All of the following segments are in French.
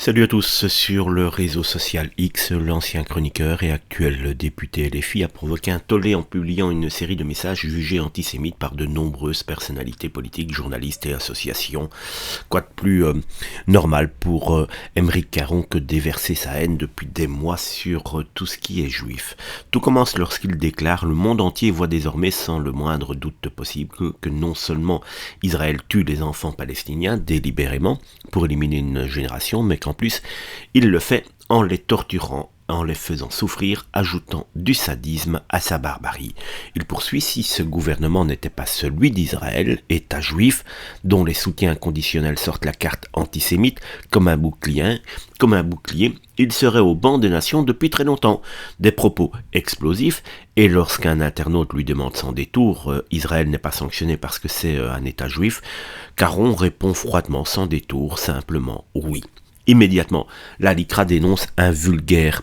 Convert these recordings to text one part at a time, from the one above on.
Salut à tous. Sur le réseau social X, l'ancien chroniqueur et actuel député LFI a provoqué un tollé en publiant une série de messages jugés antisémites par de nombreuses personnalités politiques, journalistes et associations. Quoi de plus normal pour Aymeric Caron que déverser sa haine depuis des mois sur tout ce qui est juif. Tout commence lorsqu'il déclare: le monde entier voit désormais sans le moindre doute possible que non seulement Israël tue les enfants palestiniens délibérément pour éliminer une génération, mais qu'en plus, il le fait en les torturant, en les faisant souffrir, ajoutant du sadisme à sa barbarie. Il poursuit: si ce gouvernement n'était pas celui d'Israël, État juif, dont les soutiens conditionnels sortent la carte antisémite comme un bouclier, il serait au banc des nations depuis très longtemps. Des propos explosifs, et lorsqu'un internaute lui demande sans détour Israël n'est pas sanctionné parce que c'est un État juif, Caron répond froidement, sans détour, simplement oui. Immédiatement, la LICRA dénonce un vulgaire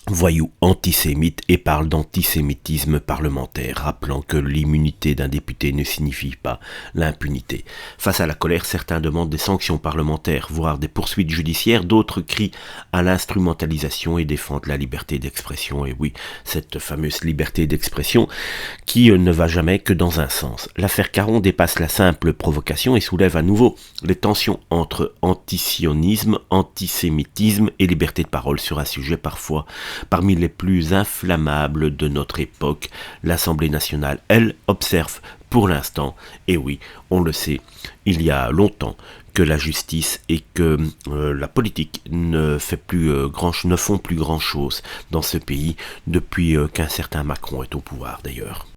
voyou antisémite et parle d'antisémitisme parlementaire, rappelant que l'immunité d'un député ne signifie pas l'impunité. Face à la colère, certains demandent des sanctions parlementaires, voire des poursuites judiciaires, d'autres crient à l'instrumentalisation et défendent la liberté d'expression. Et oui, cette fameuse liberté d'expression qui ne va jamais que dans un sens. L'affaire Caron dépasse la simple provocation et soulève à nouveau les tensions entre antisionisme, antisémitisme et liberté de parole sur un sujet parfois parmi les plus inflammables de notre époque. L'Assemblée nationale, elle, observe pour l'instant, et oui, on le sait, il y a longtemps, que la justice et que la politique ne font plus grand chose dans ce pays depuis qu'un certain Macron est au pouvoir d'ailleurs.